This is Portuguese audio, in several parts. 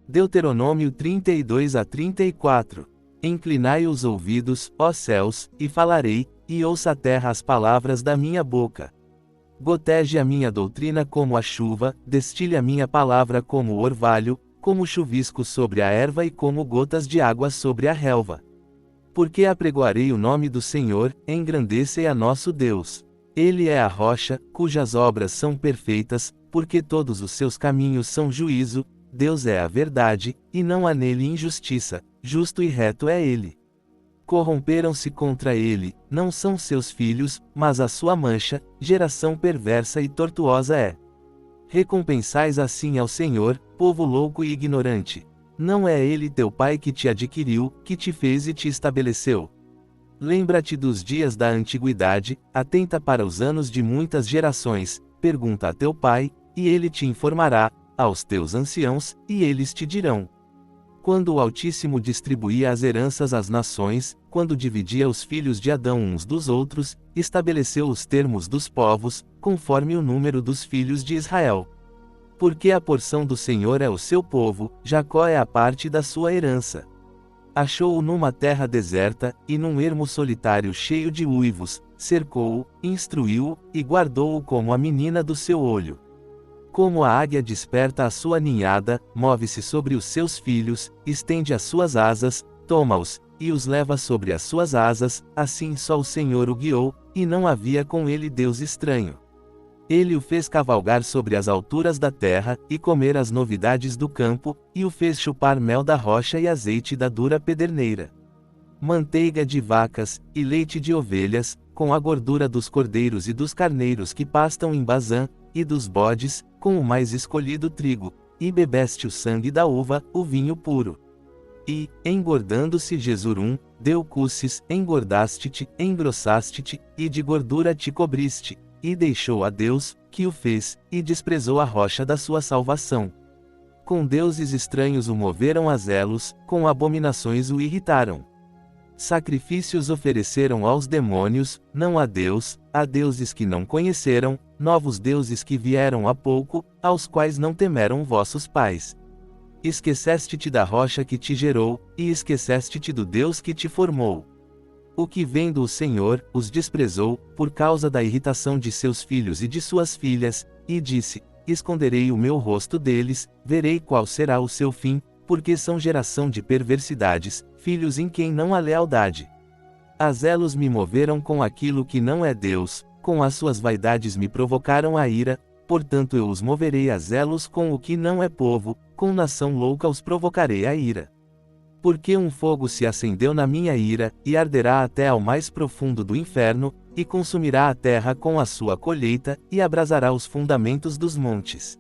Deuteronômio 32-34. Inclinai os ouvidos, ó céus, e falarei, e ouça a terra as palavras da minha boca. Goteje a minha doutrina como a chuva, destile a minha palavra como o orvalho, como chuvisco sobre a erva e como gotas de água sobre a relva. Porque apregoarei o nome do Senhor, engrandecei a nosso Deus. Ele é a rocha, cujas obras são perfeitas, porque todos os seus caminhos são juízo. Deus é a verdade, e não há nele injustiça, justo e reto é ele. Corromperam-se contra ele, não são seus filhos, mas a sua mancha, geração perversa e tortuosa é. Recompensais assim ao Senhor, povo louco e ignorante. Não é ele teu pai que te adquiriu, que te fez e te estabeleceu. Lembra-te dos dias da antiguidade, atenta para os anos de muitas gerações, pergunta a teu pai, e ele te informará, aos teus anciãos, e eles te dirão. Quando o Altíssimo distribuía as heranças às nações, quando dividia os filhos de Adão uns dos outros, estabeleceu os termos dos povos, conforme o número dos filhos de Israel. Porque a porção do Senhor é o seu povo, Jacó é a parte da sua herança. Achou-o numa terra deserta, e num ermo solitário cheio de uivos, cercou-o, instruiu-o, e guardou-o como a menina do seu olho. Como a águia desperta a sua ninhada, move-se sobre os seus filhos, estende as suas asas, toma-os, e os leva sobre as suas asas, assim só o Senhor o guiou, e não havia com ele Deus estranho. Ele o fez cavalgar sobre as alturas da terra, e comer as novidades do campo, e o fez chupar mel da rocha e azeite da dura pederneira. Manteiga de vacas, e leite de ovelhas, com a gordura dos cordeiros e dos carneiros que pastam em Bazã, e dos bodes, com o mais escolhido trigo, e bebeste o sangue da uva, o vinho puro. E, engordando-se Jesurum, deu cusses, engordaste-te, engrossaste-te, e de gordura te cobriste, e deixou a Deus, que o fez, e desprezou a rocha da sua salvação. Com deuses estranhos o moveram a zelos, com abominações o irritaram. Sacrifícios ofereceram aos demônios, não a Deus, a deuses que não conheceram, novos deuses que vieram há pouco, aos quais não temeram vossos pais. Esqueceste-te da rocha que te gerou, e esqueceste-te do Deus que te formou. O que vendo o Senhor, os desprezou, por causa da irritação de seus filhos e de suas filhas, e disse: esconderei o meu rosto deles, verei qual será o seu fim, porque são geração de perversidades, filhos em quem não há lealdade. A zelos me moveram com aquilo que não é Deus, com as suas vaidades me provocaram a ira, portanto eu os moverei a zelos com o que não é povo, com nação louca os provocarei a ira. Porque um fogo se acendeu na minha ira, e arderá até ao mais profundo do inferno, e consumirá a terra com a sua colheita, e abrasará os fundamentos dos montes.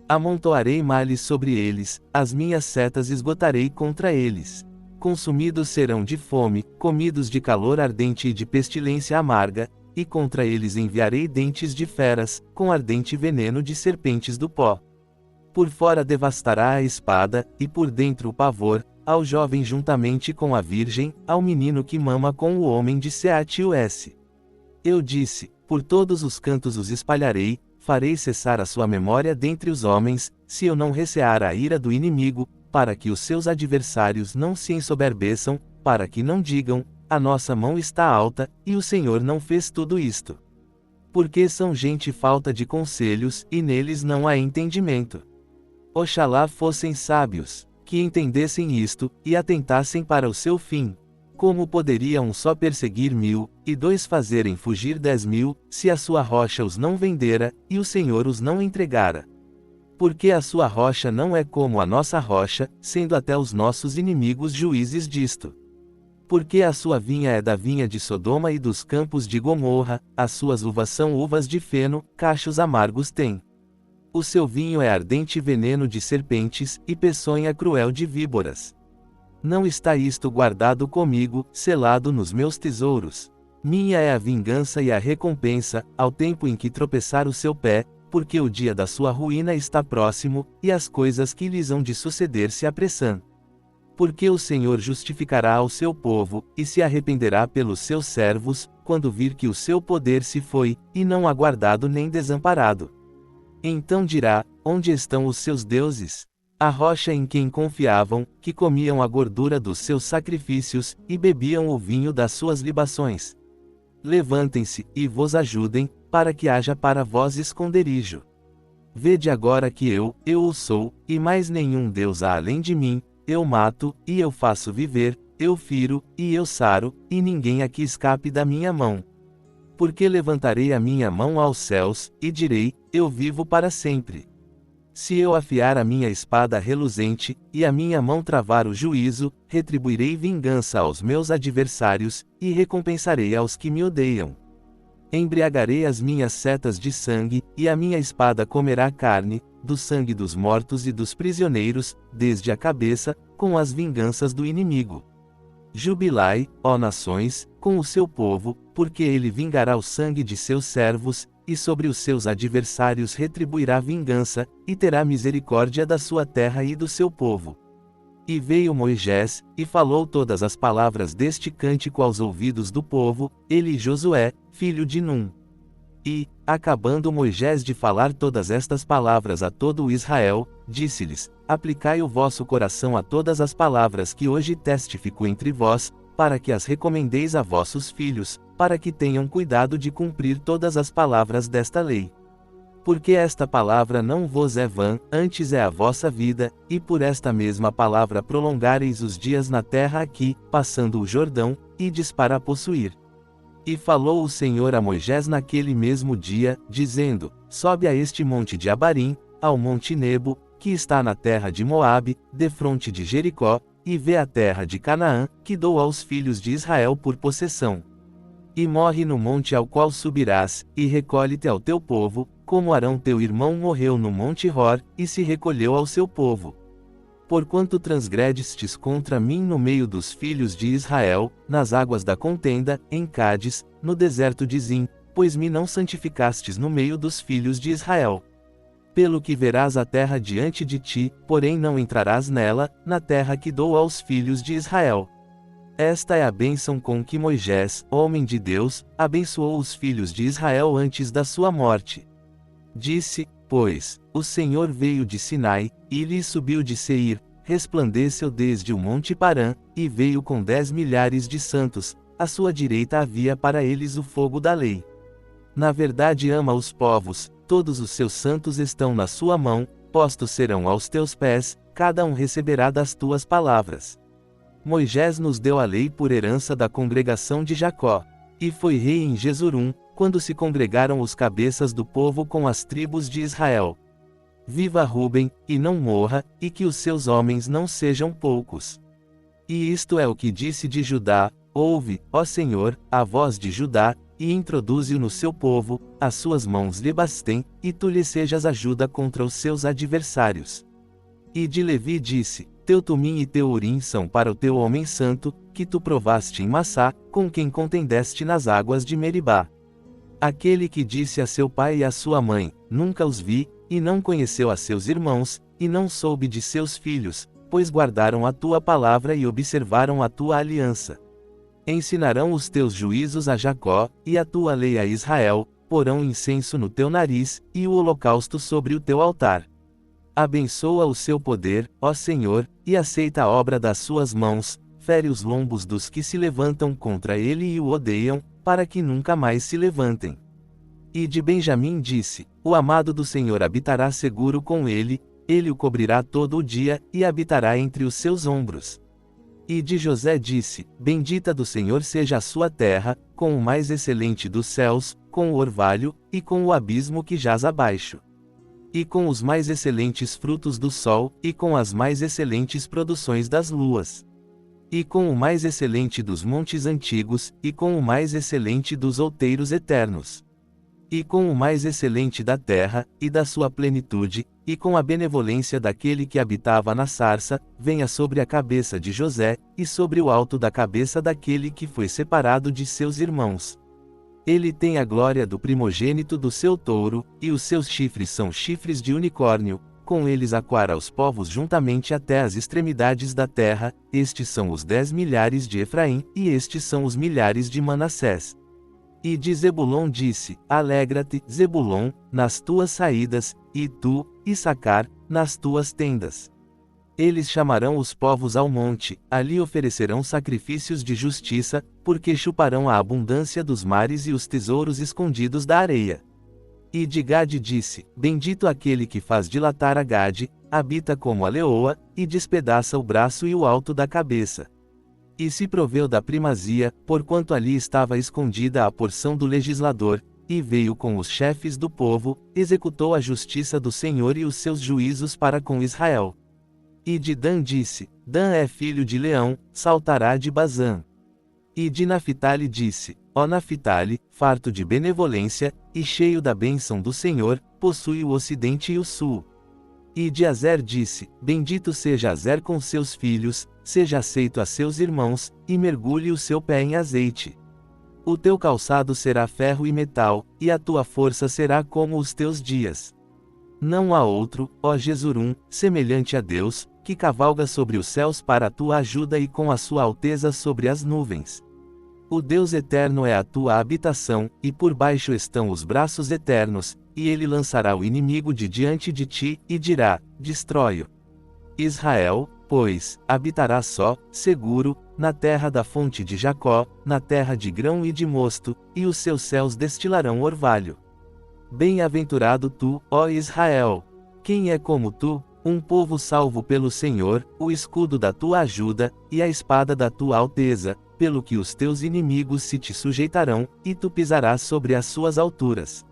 Amontoarei males sobre eles, as minhas setas esgotarei contra eles. Consumidos serão de fome, comidos de calor ardente e de pestilência amarga, e contra eles enviarei dentes de feras, com ardente veneno de serpentes do pó. Por fora devastará a espada, e por dentro o pavor, ao jovem juntamente com a virgem, ao menino que mama com o homem de Seat-us. Eu disse: por todos os cantos os espalharei, farei cessar a sua memória dentre os homens, se eu não recear a ira do inimigo, para que os seus adversários não se ensoberbeçam, para que não digam: a nossa mão está alta, e o Senhor não fez tudo isto. Porque são gente falta de conselhos, e neles não há entendimento. Oxalá fossem sábios, que entendessem isto, e atentassem para o seu fim. Como poderia um só perseguir 1000, e dois fazerem fugir 10.000, se a sua rocha os não vendera, e o Senhor os não entregara? Porque a sua rocha não é como a nossa rocha, sendo até os nossos inimigos juízes disto. Porque a sua vinha é da vinha de Sodoma e dos campos de Gomorra, as suas uvas são uvas de feno, cachos amargos tem. O seu vinho é ardente veneno de serpentes, e peçonha cruel de víboras. Não está isto guardado comigo, selado nos meus tesouros? Minha é a vingança e a recompensa, ao tempo em que tropeçar o seu pé, porque o dia da sua ruína está próximo, e as coisas que lhes hão de suceder se apressam. Porque o Senhor justificará ao seu povo, e se arrependerá pelos seus servos, quando vir que o seu poder se foi, e não há guardado nem desamparado. Então dirá: onde estão os seus deuses? a rocha em quem confiavam, que comiam a gordura dos seus sacrifícios, e bebiam o vinho das suas libações. Levantem-se, e vos ajudem, para que haja para vós esconderijo. Vede agora que eu o sou, e mais nenhum Deus há além de mim, eu mato, e eu faço viver, eu firo, e eu saro, e ninguém aqui escape da minha mão. Porque levantarei a minha mão aos céus, e direi, eu vivo para sempre. Se eu afiar a minha espada reluzente, e a minha mão travar o juízo, retribuirei vingança aos meus adversários, e recompensarei aos que me odeiam. Embriagarei as minhas setas de sangue, e a minha espada comerá carne, do sangue dos mortos e dos prisioneiros, desde a cabeça, com as vinganças do inimigo. Jubilai, ó nações, com o seu povo, porque ele vingará o sangue de seus servos, e sobre os seus adversários retribuirá vingança, e terá misericórdia da sua terra e do seu povo. E veio Moisés, e falou todas as palavras deste cântico aos ouvidos do povo, ele e Josué, filho de Num. E, acabando Moisés de falar todas estas palavras a todo o Israel, disse-lhes, aplicai o vosso coração a todas as palavras que hoje testifico entre vós, para que as recomendeis a vossos filhos, para que tenham cuidado de cumprir todas as palavras desta lei. Porque esta palavra não vos é vã, antes é a vossa vida, e por esta mesma palavra prolongareis os dias na terra aqui, passando o Jordão, ides para a possuir. E falou o Senhor a Moisés naquele mesmo dia, dizendo, sobe a este monte de Abarim, ao monte Nebo, que está na terra de Moabe, defronte de Jericó, e vê a terra de Canaã, que dou aos filhos de Israel por possessão. E morre no monte ao qual subirás, e recolhe-te ao teu povo, como Arão teu irmão morreu no monte Hor, e se recolheu ao seu povo. Porquanto transgredistes contra mim no meio dos filhos de Israel, nas águas da contenda, em Cádiz, no deserto de Zim, pois me não santificastes no meio dos filhos de Israel. Pelo que verás a terra diante de ti, porém não entrarás nela, na terra que dou aos filhos de Israel. Esta é a bênção com que Moisés, homem de Deus, abençoou os filhos de Israel antes da sua morte. Disse, pois, o Senhor veio de Sinai, e lhe subiu de Seir, resplandeceu desde o monte Parã, e veio com 10 milhares de santos, à sua direita havia para eles o fogo da lei. Na verdade ama os povos, todos os seus santos estão na sua mão, postos serão aos teus pés, cada um receberá das tuas palavras. Moisés nos deu a lei por herança da congregação de Jacó, e foi rei em Jesurum, quando se congregaram os cabeças do povo com as tribos de Israel. Viva Ruben, e não morra, e que os seus homens não sejam poucos. E isto é o que disse de Judá, ouve, ó Senhor, a voz de Judá, e introduze-o no seu povo, as suas mãos lhe bastem, e tu lhe sejas ajuda contra os seus adversários. E de Levi disse, teu Tumim e teu Urim são para o teu homem santo, que tu provaste em Massá, com quem contendeste nas águas de Meribá. Aquele que disse a seu pai e a sua mãe, nunca os vi, e não conheceu a seus irmãos, e não soube de seus filhos, pois guardaram a tua palavra e observaram a tua aliança. Ensinarão os teus juízos a Jacó, e a tua lei a Israel, porão incenso no teu nariz, e o holocausto sobre o teu altar. Abençoa o seu poder, ó Senhor, e aceita a obra das suas mãos, fere os lombos dos que se levantam contra ele e o odeiam, para que nunca mais se levantem. E de Benjamim disse, o amado do Senhor habitará seguro com ele o cobrirá todo o dia, e habitará entre os seus ombros. E de José disse, bendita do Senhor seja a sua terra, com o mais excelente dos céus, com o orvalho, e com o abismo que jaz abaixo. E com os mais excelentes frutos do sol, e com as mais excelentes produções das luas. E com o mais excelente dos montes antigos, e com o mais excelente dos outeiros eternos. E com o mais excelente da terra, e da sua plenitude, e com a benevolência daquele que habitava na sarça, venha sobre a cabeça de José, e sobre o alto da cabeça daquele que foi separado de seus irmãos. Ele tem a glória do primogênito do seu touro, e os seus chifres são chifres de unicórnio, com eles aquara os povos juntamente até as extremidades da terra, estes são os 10 milhares de Efraim, e estes são os milhares de Manassés. E de Zebulon disse, alegra-te, Zebulon, nas tuas saídas, e tu, Issacar, nas tuas tendas. Eles chamarão os povos ao monte, ali oferecerão sacrifícios de justiça, porque chuparão a abundância dos mares e os tesouros escondidos da areia. E de Gade disse: Bendito aquele que faz dilatar a Gade, habita como a leoa, e despedaça o braço e o alto da cabeça. E se proveu da primazia, porquanto ali estava escondida a porção do legislador, e veio com os chefes do povo, executou a justiça do Senhor e os seus juízos para com Israel. E de Dan disse: Dan é filho de Leão, saltará de Bazã. E de Naphtali disse: Ó Naphtali, farto de benevolência, e cheio da bênção do Senhor, possui o ocidente e o sul. E de Azer disse: Bendito seja Azer com seus filhos, seja aceito a seus irmãos, e mergulhe o seu pé em azeite. O teu calçado será ferro e metal, e a tua força será como os teus dias. Não há outro, ó Jesurum, semelhante a Deus, que cavalga sobre os céus para a tua ajuda e com a sua alteza sobre as nuvens. O Deus eterno é a tua habitação, e por baixo estão os braços eternos, e ele lançará o inimigo de diante de ti, e dirá: Destrói-o. Israel, pois, habitará só, seguro, na terra da fonte de Jacó, na terra de grão e de mosto, e os seus céus destilarão orvalho. Bem-aventurado tu, ó Israel! Quem é como tu, um povo salvo pelo Senhor, o escudo da tua ajuda, e a espada da tua alteza, pelo que os teus inimigos se te sujeitarão, e tu pisarás sobre as suas alturas.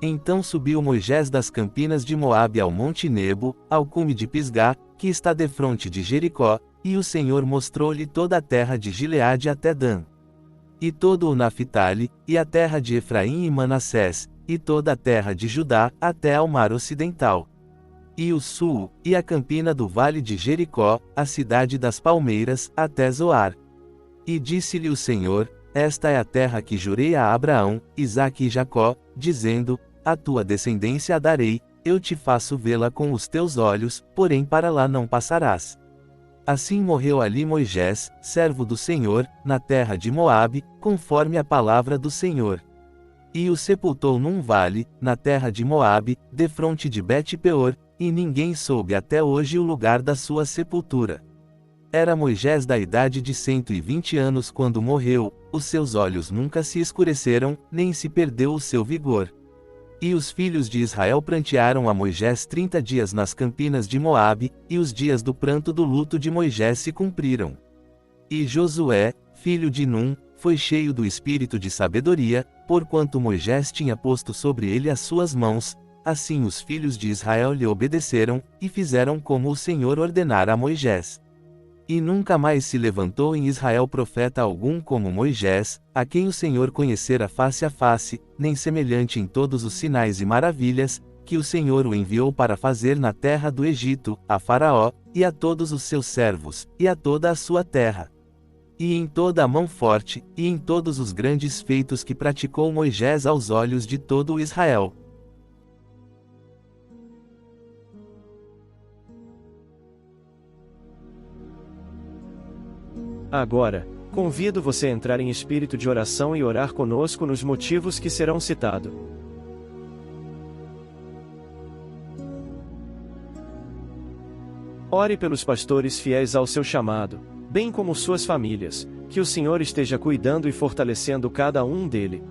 Então subiu Moisés das campinas de Moabe ao monte Nebo, ao cume de Pisgá, que está defronte de Jericó, e o Senhor mostrou-lhe toda a terra de Gileade até Dan. E todo o Naphtali, e a terra de Efraim e Manassés, e toda a terra de Judá, até ao mar ocidental. E o sul, e a campina do vale de Jericó, a cidade das palmeiras, até Zoar. E disse-lhe o Senhor: Esta é a terra que jurei a Abraão, Isaque e Jacó, dizendo: A tua descendência a darei, eu te faço vê-la com os teus olhos, porém para lá não passarás. Assim morreu ali Moisés, servo do Senhor, na terra de Moabe, conforme a palavra do Senhor. E o sepultou num vale, na terra de Moabe, defronte de Bet-peor, e ninguém soube até hoje o lugar da sua sepultura. Era Moisés da idade de 120 anos quando morreu, os seus olhos nunca se escureceram, nem se perdeu o seu vigor. E os filhos de Israel prantearam a Moisés 30 dias nas campinas de Moabe, e os dias do pranto do luto de Moisés se cumpriram. E Josué, filho de Num, foi cheio do espírito de sabedoria, porquanto Moisés tinha posto sobre ele as suas mãos, assim os filhos de Israel lhe obedeceram, e fizeram como o Senhor ordenara a Moisés. E nunca mais se levantou em Israel profeta algum como Moisés, a quem o Senhor conhecera face a face, nem semelhante em todos os sinais e maravilhas, que o Senhor o enviou para fazer na terra do Egito, a Faraó, e a todos os seus servos, e a toda a sua terra. E em toda a mão forte, e em todos os grandes feitos que praticou Moisés aos olhos de todo o Israel. Agora, convido você a entrar em espírito de oração e orar conosco nos motivos que serão citados. Ore pelos pastores fiéis ao seu chamado, bem como suas famílias, que o Senhor esteja cuidando e fortalecendo cada um dele.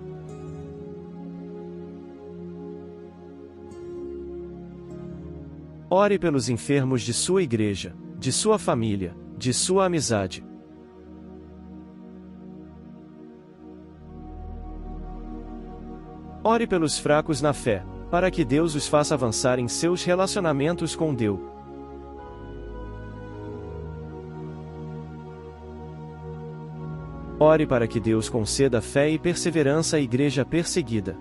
Ore pelos enfermos de sua igreja, de sua família, de sua amizade. Ore pelos fracos na fé, para que Deus os faça avançar em seus relacionamentos com Deus. Ore para que Deus conceda fé e perseverança à igreja perseguida.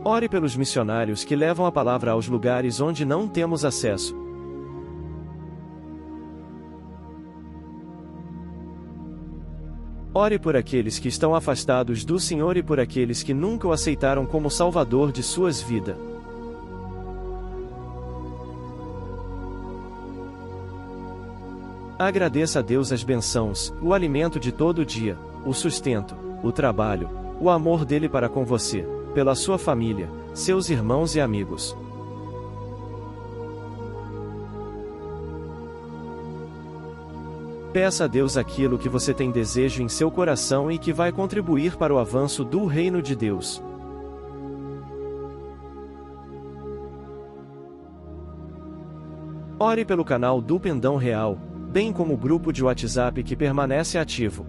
Ore pelos missionários que levam a palavra aos lugares onde não temos acesso. Ore por aqueles que estão afastados do Senhor e por aqueles que nunca o aceitaram como Salvador de suas vidas. Agradeça a Deus as bênçãos, o alimento de todo dia, o sustento, o trabalho, o amor dele para com você, pela sua família, seus irmãos e amigos. Peça a Deus aquilo que você tem desejo em seu coração e que vai contribuir para o avanço do reino de Deus. Ore pelo canal do Pendão Real, bem como o grupo de WhatsApp que permanece ativo.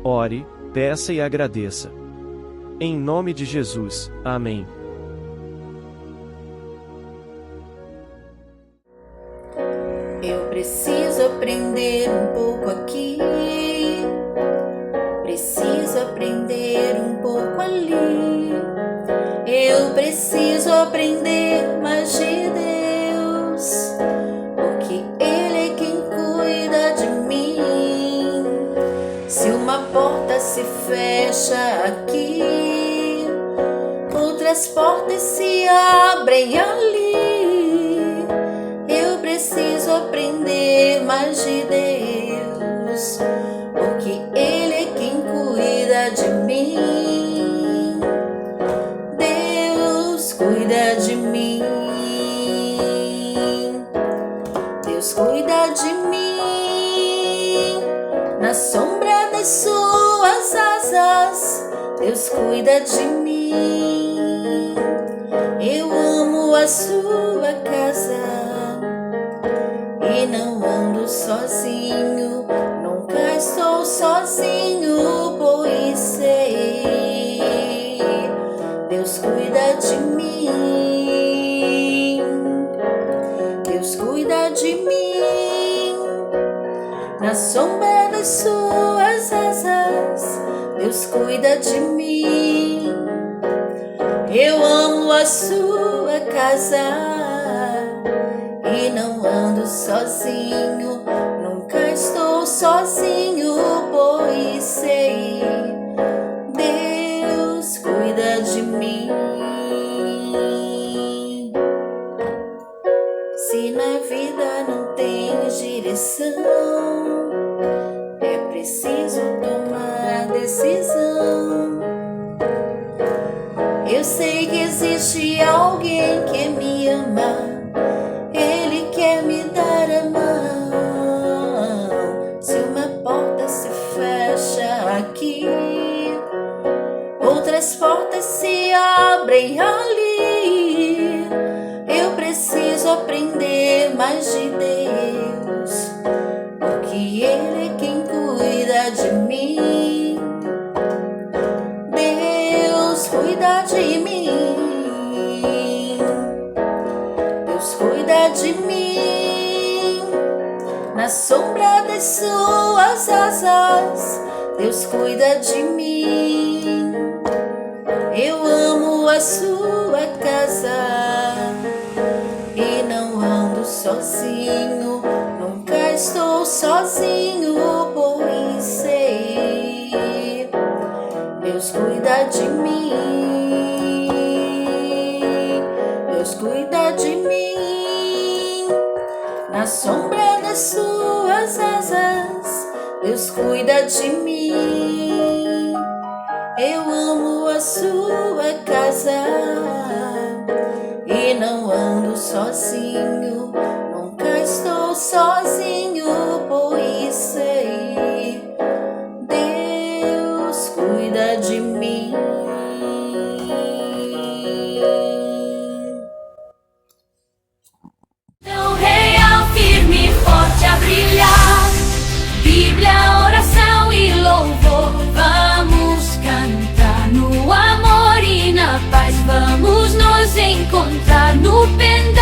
Ore, peça e agradeça. Em nome de Jesus, amém. Eu preciso aprender um pouco aqui, preciso aprender um pouco ali. Eu preciso aprender mais de Deus, porque Ele é quem cuida de mim. Se uma porta se fecha aqui, outras portas se abrem ali. Eu preciso aprender mais de Deus, porque Ele é quem cuida de mim. Deus cuida de mim. Deus cuida de mim. Na sombra das suas asas, Deus cuida de mim. Eu amo a sua casa e não ando sozinho, nunca estou sozinho, pois sei, Deus cuida de mim. Deus cuida de mim. Na sombra das suas asas, Deus cuida de mim. Eu amo a sua casa e não ando sozinho, nunca estou sozinho, pois sei, Deus cuida de mim. Se na vida não tens direção, é preciso tomar decisão. Eu sei que existe alguém que me ama, Ele quer me dar a mão. Se uma porta se fecha aqui, outras portas se abrem ali. Eu preciso aprender mais de Deus, porque Ele é quem cuida de mim. Deus cuida de mim. Deus cuida de mim. Na sombra das suas asas, Deus cuida de mim. Eu amo a sua casa e não ando sozinho, nunca estou sozinho, pois sei, Deus cuida de mim. Deus cuida de mim. Na sombra das suas asas, Deus cuida de mim. Eu amo a sua casa e não ando sozinho, nunca estou sozinho, pois sei, Deus cuida de mim. Tão real, firme e forte a brilhar, Bíblia, oração e louvor. Vamos cantar no amor e na paz, vamos nos encontrar no pendão.